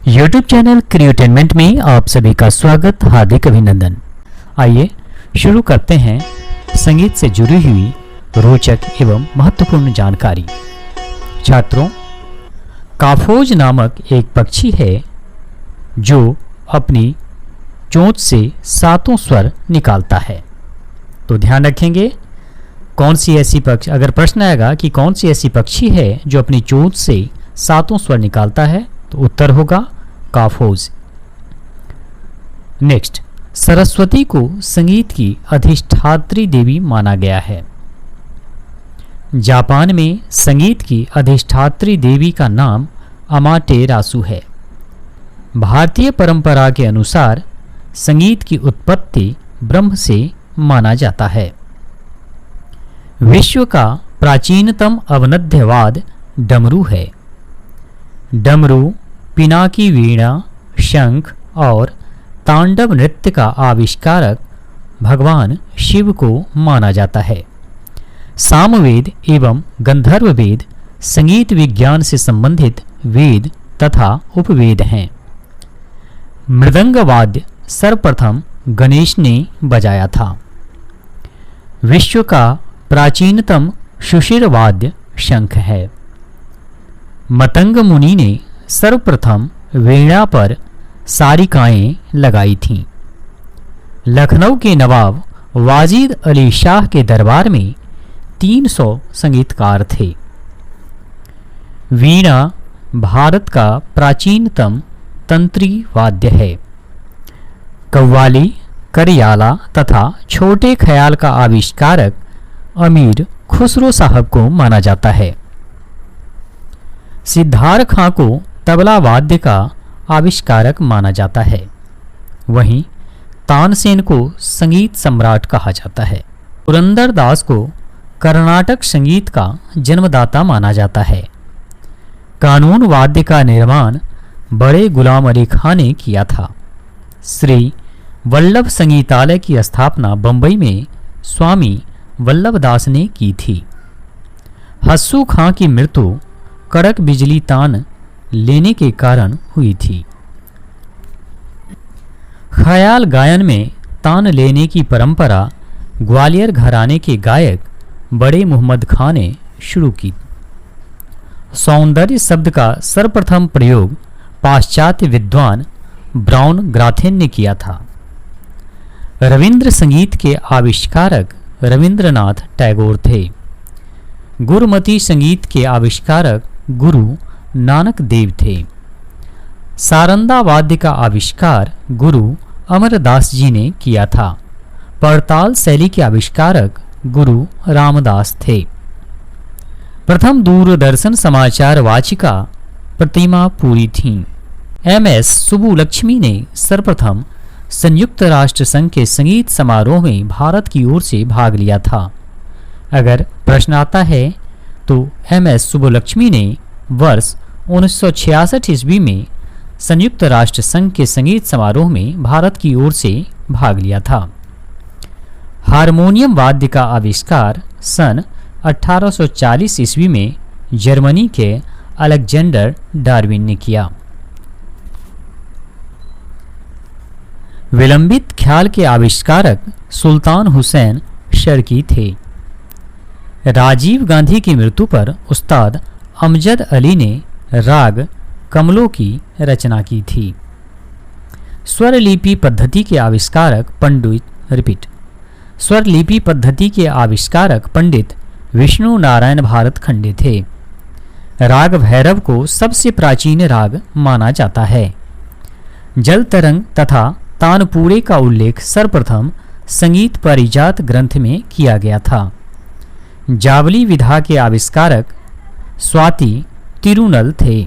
YouTube channel क्रिएटेनमेंट में आप सभी का स्वागत, हार्दिक अभिनंदन। आइए शुरू करते हैं संगीत से जुड़ी हुई रोचक एवं महत्वपूर्ण जानकारी। छात्रों, काफोज नामक एक पक्षी है जो अपनी चोंच से सातों स्वर निकालता है। तो ध्यान रखेंगे, कौन सी ऐसी पक्षी, अगर प्रश्न आएगा कि कौन सी ऐसी पक्षी है जो अपनी चोंच से सातों स्वर निकालता है, तो उत्तर होगा काफोज। नेक्स्ट, सरस्वती को संगीत की अधिष्ठात्री देवी माना गया है। जापान में संगीत की अधिष्ठात्री देवी का नाम अमाटेरासु है। भारतीय परंपरा के अनुसार संगीत की उत्पत्ति ब्रह्म से माना जाता है। विश्व का प्राचीनतम अवनद्यवाद डमरू है। डमरू, पिनाकी वीणा, शंख और तांडव नृत्य का आविष्कारक भगवान शिव को माना जाता है। सामवेद एवं गंधर्व वेद संगीत विज्ञान से संबंधित वेद तथा उपवेद हैं। मृदंग वाद्य सर्वप्रथम गणेश ने बजाया था। विश्व का प्राचीनतम सुषिर वाद्य शंख है। मतंग मुनि ने सर्वप्रथम वीणा पर सारिकाएं लगाई थीं। लखनऊ के नवाब वाजिद अली शाह के दरबार में 300 संगीतकार थे। वीणा भारत का प्राचीनतम तंत्री वाद्य है। कव्वाली, करियाला तथा छोटे ख्याल का आविष्कारक अमीर खुसरो साहब को माना जाता है। सिद्धार्थ खां को तबला वाद्य का आविष्कारक माना जाता है। वहीं तानसेन को संगीत सम्राट कहा जाता है। पुरंदर दास को कर्नाटक संगीत का जन्मदाता माना जाता है। कानून वाद्य का निर्माण बड़े गुलाम अली खां ने किया था। श्री वल्लभ संगीतालय की स्थापना बंबई में स्वामी वल्लभ दास ने की थी। हस्सू खां की मृत्यु कड़क बिजली तान लेने के कारण हुई थी। ख्याल गायन में तान लेने की परंपरा ग्वालियर घराने के गायक बड़े मोहम्मद खां ने शुरू की। सौंदर्य शब्द का सर्वप्रथम प्रयोग पाश्चात्य विद्वान ब्राउन ग्राथेन ने किया था। रविंद्र संगीत के आविष्कारक रविंद्रनाथ टैगोर थे। गुरुमती संगीत के आविष्कारक गुरु नानक देव थे। सारंदा वाद्य का आविष्कार गुरु अमरदास जी ने किया था। पड़ताल शैली के आविष्कारक गुरु रामदास थे। प्रथम दूरदर्शन समाचार वाचिका प्रतिमा पूरी थी। MS सुब्बुलक्ष्मी ने सर्वप्रथम संयुक्त राष्ट्र संघ के संगीत समारोह में भारत की ओर से भाग लिया था। अगर प्रश्न आता है तो MS सुब्बुलक्ष्मी ने वर्ष 1966 ईस्वी में संयुक्त राष्ट्र संघ के संगीत समारोह में भारत की ओर से भाग लिया था। हारमोनियम वाद्य का आविष्कार सन 1840 ईस्वी में जर्मनी के अलेक्जेंडर डार्विन ने किया। विलंबित ख्याल के आविष्कारक सुल्तान हुसैन शर्की थे। राजीव गांधी की मृत्यु पर उस्ताद अमजद अली ने राग कमलों की रचना की थी। स्वर लिपि पद्धति के आविष्कारक स्वर लिपि पद्धति के आविष्कारक पंडित विष्णु नारायण भारत खंडे थे। राग भैरव को सबसे प्राचीन राग माना जाता है। जल तरंग तथा तानपुरे का उल्लेख सर्वप्रथम संगीत परिजात ग्रंथ में किया गया था। जावली विधा के आविष्कारक स्वाति तिरुनल थे।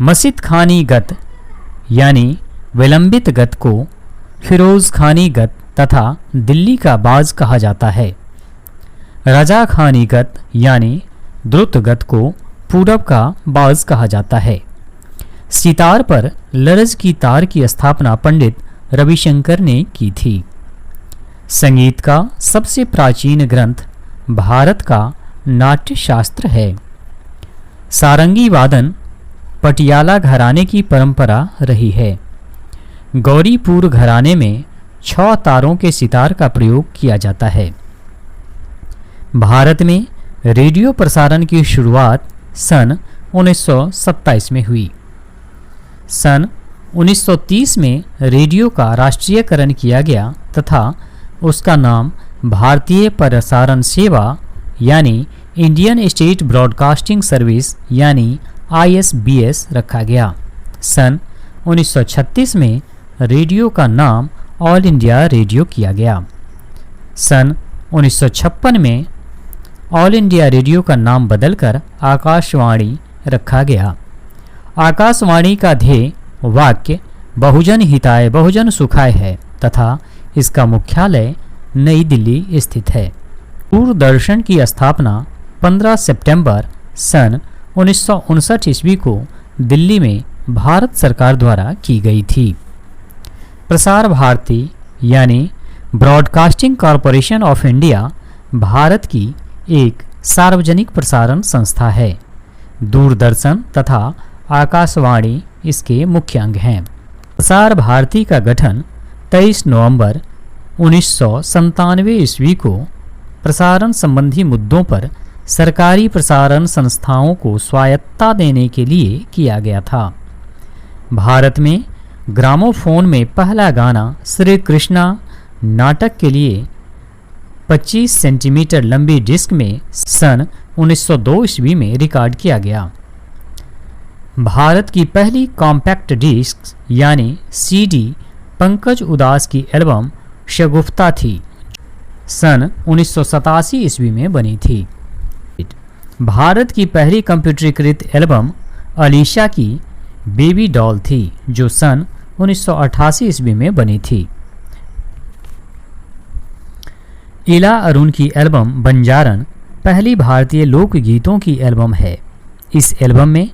मसीद खानी गत यानी विलंबित गत को फिरोज खानी गत तथा दिल्ली का बाज कहा जाता है। रजा खानी गत यानी द्रुत गत को पूरब का बाज कहा जाता है। सितार पर लरज की तार की स्थापना पंडित रविशंकर ने की थी। संगीत का सबसे प्राचीन ग्रंथ भारत का नाट्य शास्त्र है। सारंगी वादन पटियाला घराने की परंपरा रही है। गौरीपुर घराने में 6 तारों के सितार का प्रयोग किया जाता है। भारत में रेडियो प्रसारण की शुरुआत सन 1927 में हुई। सन 1930 में रेडियो का राष्ट्रीयकरण किया गया तथा उसका नाम भारतीय प्रसारण सेवा यानी इंडियन स्टेट ब्रॉडकास्टिंग सर्विस यानी ISBS रखा गया। सन 1936 में रेडियो का नाम ऑल इंडिया रेडियो किया गया। सन 1956 में ऑल इंडिया रेडियो का नाम बदलकर आकाशवाणी रखा गया। आकाशवाणी का ध्येय वाक्य बहुजन हिताय बहुजन सुखाय है तथा इसका मुख्यालय नई दिल्ली स्थित है। दूरदर्शन की स्थापना 15 सितंबर सन 1959 ईस्वी को दिल्ली में भारत सरकार द्वारा की गई थी। प्रसार भारती यानी broadcasting corporation of India Bharat की एक सार्वजनिक प्रसारण संस्था है। दूरदर्शन तथा आकाशवाणी इसके मुख्य अंग हैं। प्रसार भारती का गठन 23 नवंबर 1997 ईस्वी को प्रसारण संबंधी मुद्दों पर सरकारी प्रसारण संस्थाओं को स्वायत्तता देने के लिए किया गया था। भारत में ग्रामोफोन में पहला गाना श्री कृष्णा नाटक के लिए 25 सेंटीमीटर लंबी डिस्क में सन 1902 ईस्वी में रिकॉर्ड किया गया। भारत की पहली कॉम्पैक्ट डिस्क यानी CD पंकज उदास की एल्बम शगुफ्ता थी, सन 1987 ईस्वी में बनी थी। भारत की पहली कंप्यूटरीकृत एल्बम अलीशा की बेबी डॉल थी जो सन 1988 ईस्वी में बनी थी। इला अरुण की एल्बम बंजारन पहली भारतीय लोकगीतों की एल्बम है। इस एल्बम में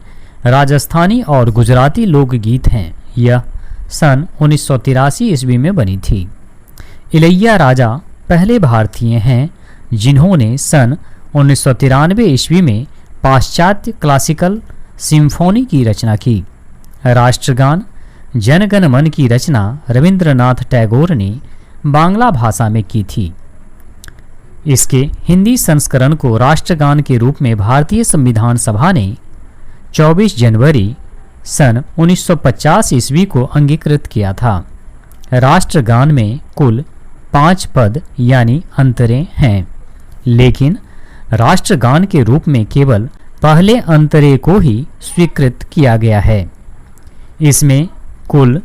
राजस्थानी और गुजराती लोकगीत हैं। यह सन 1983 ईस्वी में बनी थी। इलैया राजा पहले भारतीय हैं जिन्होंने सन 1993 ईस्वी में पाश्चात्य क्लासिकल सिम्फोनी की रचना की। राष्ट्रगान जनगण मन की रचना रविंद्रनाथ टैगोर ने बांग्ला भाषा में की थी। इसके हिंदी संस्करण को राष्ट्रगान के रूप में भारतीय संविधान सभा ने 24 जनवरी सन 1950 ईस्वी को अंगीकृत किया था। राष्ट्रगान में कुल 5 पद यानी अंतरे हैं, लेकिन राष्ट्रगान के रूप में केवल पहले अंतरे को ही स्वीकृत किया गया है। इसमें कुल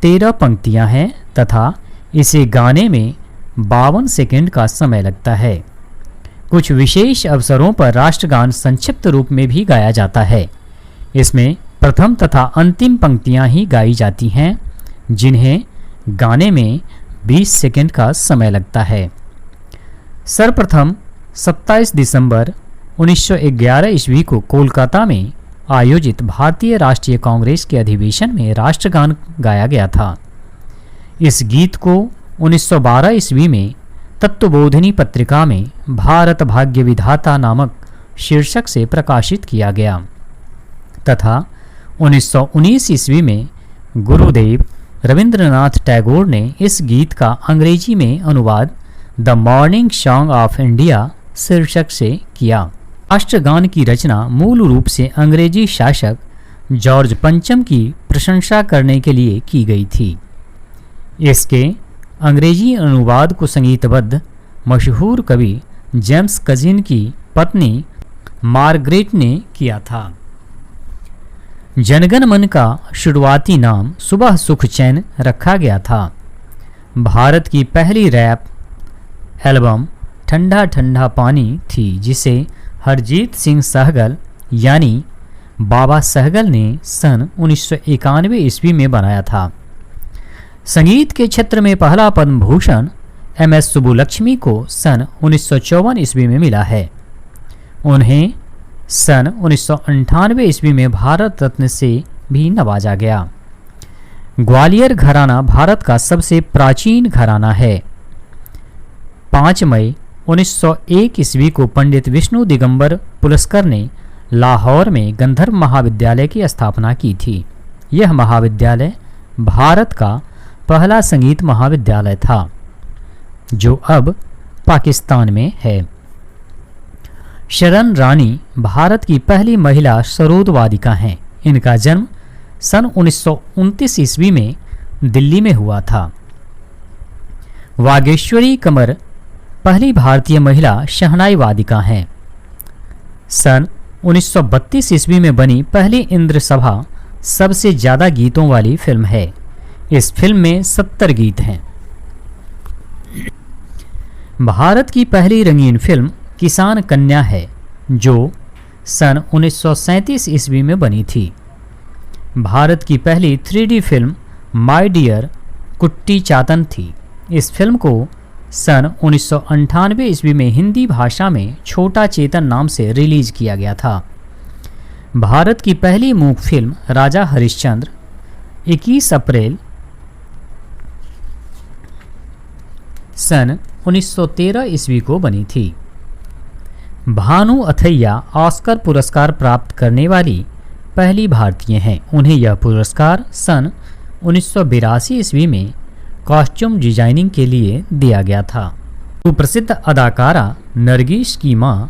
13 पंक्तियां हैं तथा इसे गाने में 52 सेकंड का समय लगता है। कुछ विशेष अवसरों पर राष्ट्रगान संक्षिप्त रूप में भी गाया जाता है। इसमें प्रथम तथा अंतिम पंक्तियां ही गाई जाती हैं जिन्हें गाने में 20 सेकंड का समय लगता है। सर्वप्रथम 27 दिसंबर 1911 ईस्वी को कोलकाता में आयोजित भारतीय राष्ट्रीय कांग्रेस के अधिवेशन में राष्ट्रगान गाया गया था। इस गीत को 1912 ईस्वी में तत्वबोधिनी पत्रिका में भारत भाग्य विधाता नामक शीर्षक से प्रकाशित किया गया तथा 1919 ईस्वी में गुरुदेव रविंद्रनाथ टैगोर ने इस गीत का अंग्रेजी में अनुवाद the morning song of India शीर्षक से किया। राष्ट्रगान की रचना मूल रूप से अंग्रेजी शासक जॉर्ज पंचम की प्रशंसा करने के लिए की गई थी। इसके अंग्रेजी अनुवाद को संगीतबद्ध मशहूर कवि जेम्स कजिन की पत्नी मार्गरेट ने किया था। जनगण मन का शुरुआती नाम सुबह सुख चैन रखा गया था। भारत की पहली रैप एल्बम ठंडा ठंडा पानी थी जिसे हरजीत सिंह सहगल यानी बाबा सहगल ने सन 1991 ईस्वी में बनाया था। संगीत के क्षेत्र में पहला पद्म भूषण MS सुब्बुलक्ष्मी को सन 1954 ईस्वी में मिला है। उन्हें सन 1998 ईस्वी में भारत रत्न से भी नवाजा गया। ग्वालियर घराना भारत का सबसे प्राचीन घराना है। 5 मई 1901 ईस्वी को पंडित विष्णु दिगंबर पुलस्कर ने लाहौर में गंधर्व महाविद्यालय की स्थापना की थी। यह महाविद्यालय भारत का पहला संगीत महाविद्यालय था जो अब पाकिस्तान में है। शरण रानी भारत की पहली महिला सरोद वादिका हैं। इनका जन्म सन 1929 ईस्वी में दिल्ली में हुआ था। वागेश्वरी कमर पहली भारतीय महिला शहनाई वादिका हैं। सन 1932 ईस्वी में बनी पहली इंद्र सभा सबसे ज़्यादा गीतों वाली फिल्म है। इस फिल्म में 70 गीत हैं। भारत की पहली रंगीन फिल्म किसान कन्या है जो सन 1937 ईस्वी में बनी थी। भारत की पहली 3D फिल्म माय डियर कुट्टी चातन थी। इस फिल्म को सन 1998 ईस्वी में हिंदी भाषा में छोटा चेतन नाम से रिलीज किया गया था। भारत की पहली मूक फिल्म राजा हरिश्चंद्र 21 अप्रैल सन 1913 ईस्वी को बनी थी। भानु अथैया ऑस्कर पुरस्कार प्राप्त करने वाली पहली भारतीय हैं। उन्हें यह पुरस्कार सन 1982 ईस्वी में कॉस्ट्यूम डिजाइनिंग के लिए दिया गया था। सुप्रसिद्ध अदाकारा नरगिस की मां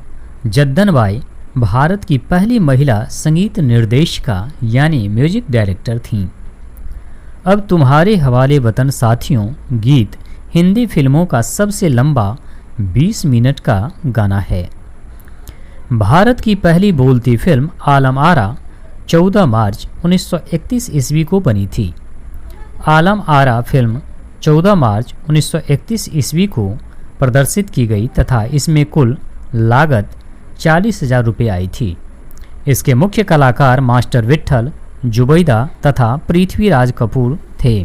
जद्दनबाई भारत की पहली महिला संगीत निर्देशिका यानी म्यूजिक डायरेक्टर थीं। अब तुम्हारे हवाले वतन साथियों गीत हिंदी फिल्मों का सबसे लंबा 20 मिनट का गाना है। भारत की पहली बोलती फिल्म आलम आरा 14 मार्च 1931 ईस्वी को बनी थी। आलम आरा फिल्म 14 मार्च 1931 ईस्वी को प्रदर्शित की गई तथा इसमें कुल लागत 40,000 रुपये आई थी। इसके मुख्य कलाकार मास्टर विट्ठल जुबैदा तथा पृथ्वीराज कपूर थे।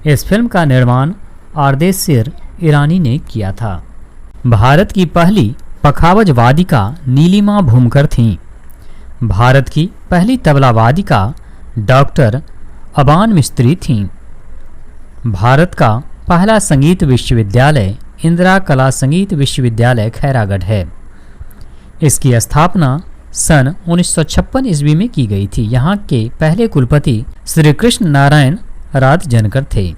इस फिल्म का निर्माण आर्देशिर ईरानी ने किया था। भारत की पहली पखावज वादिका नीलिमा भूमकर थीं। भारत की पहली तबला वादिका डॉक्टर अबान मिस्त्री थीं। भारत का पहला संगीत विश्वविद्यालय इंदिरा कला संगीत विश्वविद्यालय खैरागढ़ है। इसकी स्थापना सन 1956 ईस्वी में की गई थी। यहाँ के पहले कुलपति श्री कृष्ण नारायण राजनकर थे।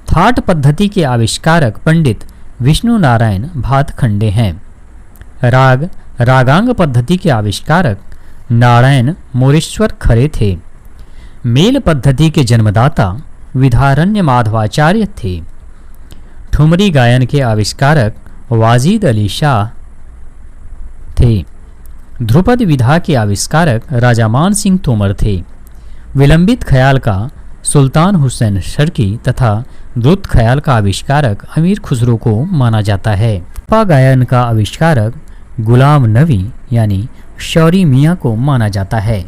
थाट पद्धति के आविष्कारक पंडित विष्णु नारायण भातखंडे हैं। रागांग पद्धति के आविष्कारक नारायण मोरेश्वर खरे थे। मेल पद्धति के जन्मदाता विधारण्य माधवाचार्य थे। ठुमरी गायन के आविष्कारक वाजिद अली शाह थे। ध्रुपद विधा के आविष्कारक राजा मान सिंह तोमर थे। विलंबित ख्याल का सुल्तान हुसैन शर्की तथा द्रुत ख्याल का आविष्कारक अमीर खुसरो को माना जाता है। पा गायन का आविष्कारक गुलाम नबी यानी शौरी मियाँ को माना जाता है।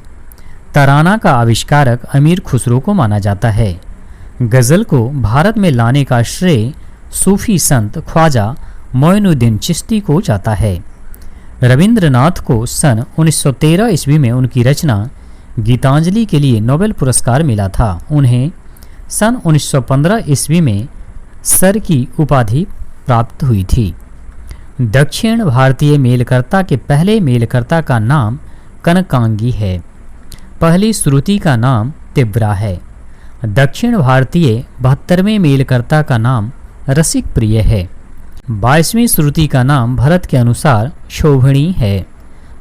तराना का आविष्कारक अमीर खुसरो को माना जाता है। गज़ल को भारत में लाने का श्रेय सूफी संत ख्वाजा मोइनुद्दीन चिश्ती को जाता है। रविंद्रनाथ को सन 1913 ईस्वी में उनकी रचना गीतांजलि के लिए नोबेल पुरस्कार मिला था। उन्हें सन 1915 ईस्वी में सर की उपाधि प्राप्त हुई थी। दक्षिण भारतीय मेलकर्ता के पहले मेलकर्ता का नाम कनकांगी है। पहली श्रुति का नाम तिब्रा है। दक्षिण भारतीय 72वें मेलकर्ता का नाम रसिक प्रिय है। 22वीं श्रुति का नाम भरत के अनुसार शोभनी है।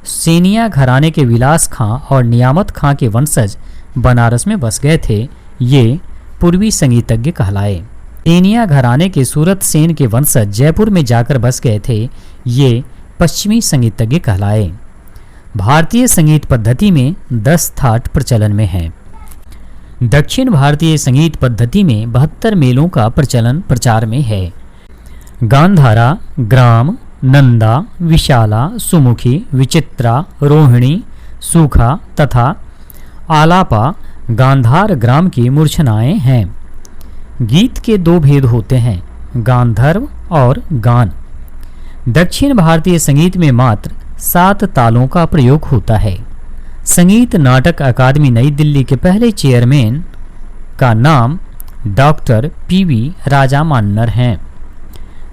सेनिया घराने के विलास खां और नियामत खां के वंशज बनारस में बस गए थे। ये पूर्वी संगीतज्ञ कहलाए। सेनिया घराने के सूरत सेन के वंशज जयपुर में जाकर बस गए थे। ये पश्चिमी संगीतज्ञ कहलाए। भारतीय संगीत पद्धति में 10 थाट प्रचलन में हैं। दक्षिण भारतीय संगीत पद्धति में 72 मेलों का प्रचलन प्रचार में है। गांधारा, ग्राम, नंदा, विशाला, सुमुखी, विचित्रा, रोहिणी, सूखा तथा आलापा गांधार ग्राम की मूर्छनाएं हैं। गीत के 2 भेद होते हैं, गांधर्व और गान। दक्षिण भारतीय संगीत में मात्र 7 तालों का प्रयोग होता है। संगीत नाटक अकादमी नई दिल्ली के पहले चेयरमैन का नाम डॉक्टर पीवी राजा मान्नर हैं।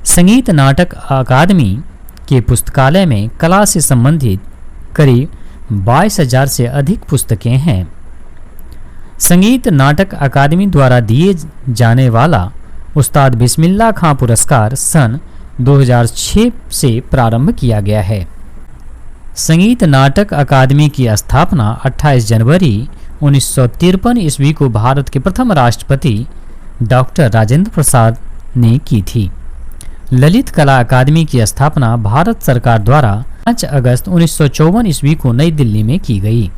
संगीत नाटक अकादमी के पुस्तकालय में कला से संबंधित करीब 22,000 से अधिक पुस्तकें हैं। संगीत नाटक अकादमी द्वारा दिए जाने वाला उस्ताद बिस्मिल्लाह खां पुरस्कार सन 2006 से प्रारंभ किया गया है। संगीत नाटक अकादमी की स्थापना 28 जनवरी 1953 ईस्वी को भारत के प्रथम राष्ट्रपति डॉक्टर राजेंद्र प्रसाद ने की थी। ललित कला अकादमी की स्थापना भारत सरकार द्वारा 5 अगस्त 1954 ईस्वी को नई दिल्ली में की गई।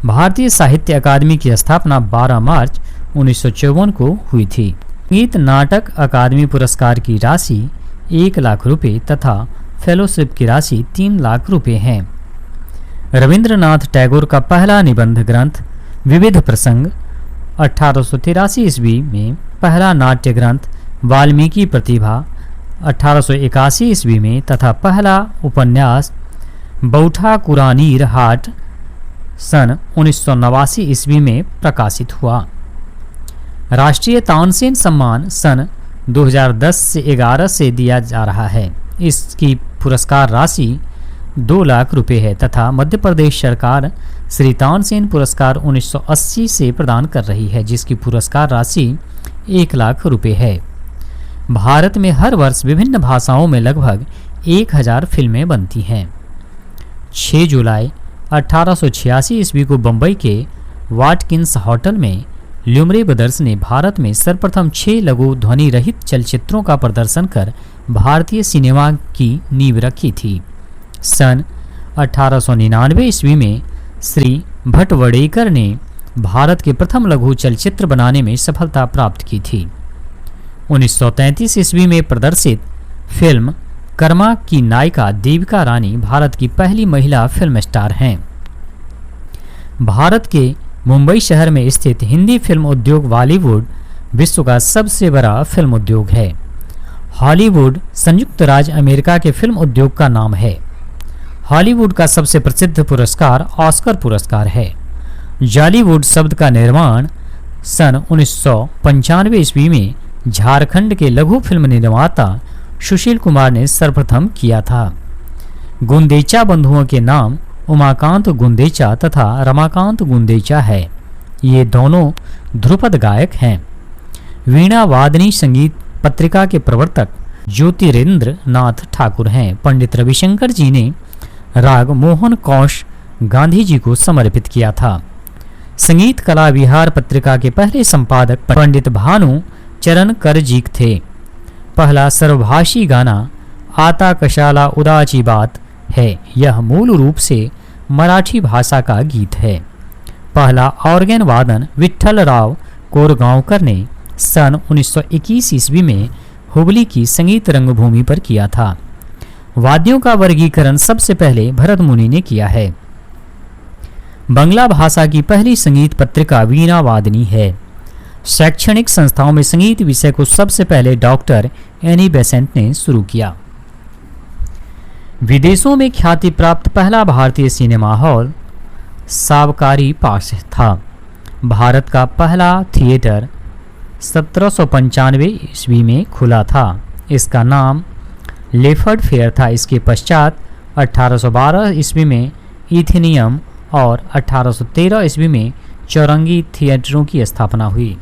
भारतीय साहित्य अकादमी की स्थापना 12 मार्च 1954 को हुई थी। संगीत नाटक अकादमी पुरस्कार की राशि 1 लाख रुपए तथा फेलोशिप की राशि 3 लाख रुपए है। रविंद्रनाथ टैगोर का पहला निबंध ग्रंथ विविध प्रसंग 1883 ईस्वी में, पहला नाट्य ग्रंथ वाल्मीकि प्रतिभा 1881 ईस्वी में तथा पहला उपन्यास बौठा कुरानीर हाट सन 1989 ईस्वी में प्रकाशित हुआ। राष्ट्रीय तानसेन सम्मान सन 2010 से 11 से दिया जा रहा है। इसकी पुरस्कार राशि 2 लाख रुपए है तथा मध्य प्रदेश सरकार श्री तानसेन पुरस्कार 1980 से प्रदान कर रही है, जिसकी पुरस्कार राशि 1 लाख रुपए है। भारत में हर वर्ष विभिन्न भाषाओं में लगभग 1000 फिल्में बनती हैं। 6 जुलाई 1886 ईस्वी को बम्बई के वाटकिंस होटल में ल्यूमरे ब्रदर्स ने भारत में सर्वप्रथम 6 लघु ध्वनि रहित चलचित्रों का प्रदर्शन कर भारतीय सिनेमा की नींव रखी थी। सन 1899 ईस्वी में श्री भटवड़ेकर ने भारत के प्रथम लघु चलचित्र बनाने में सफलता प्राप्त की थी। 1933 ईस्वी में प्रदर्शित फिल्म कर्मा की नायिका देविका रानी भारत की पहली महिला फिल्म स्टार हैं। भारत के मुंबई शहर में स्थित हिंदी फिल्म उद्योग बॉलीवुड विश्व का सबसे बड़ा फिल्म उद्योग है। हॉलीवुड संयुक्त राज्य अमेरिका के फिल्म उद्योग का नाम है। हॉलीवुड का सबसे प्रसिद्ध पुरस्कार ऑस्कर पुरस्कार है। जॉलीवुड शब्द का निर्माण सन 1995 ईस्वी में झारखंड के लघु फिल्म निर्माता सुशील कुमार ने सर्वप्रथम किया था। गुंदेचा बंधुओं के नाम उमाकांत गुंदेचा तथा रमाकांत गुंदेचा है। ये दोनों ध्रुपद गायक हैं। वीणा वादनी संगीत पत्रिका के प्रवर्तक ज्योतिरेंद्र नाथ ठाकुर हैं। पंडित रविशंकर जी ने राग मोहन कौश गांधी जी को समर्पित किया था। संगीत कला विहार पत्रिका के पहले संपादक पंडित भानु चरण करजीक थे। पहला सर्वभाषी गाना आता कशाला उदाची बात है। यह मूल रूप से मराठी भाषा का गीत है। पहला ऑर्गन वादन विठ्ठल राव कोरगांवकर ने सन 1921 ईस्वी में हुबली की संगीत रंगभूमि पर किया था। वाद्यों का वर्गीकरण सबसे पहले भरत मुनि ने किया है। बंगला भाषा की पहली संगीत पत्रिका वीणा वादनी है। शैक्षणिक संस्थाओं में संगीत विषय को सबसे पहले डॉक्टर एनी बेसेंट ने शुरू किया। विदेशों में ख्याति प्राप्त पहला भारतीय सिनेमा हॉल सावकारी पास था। भारत का पहला थिएटर 1795 ईस्वी में खुला था। इसका नाम लेफर्ड फेयर था। इसके पश्चात 1812 ईस्वी में इथेनियम और 1813 ईस्वी में चौरंगी थिएटरों की स्थापना हुई।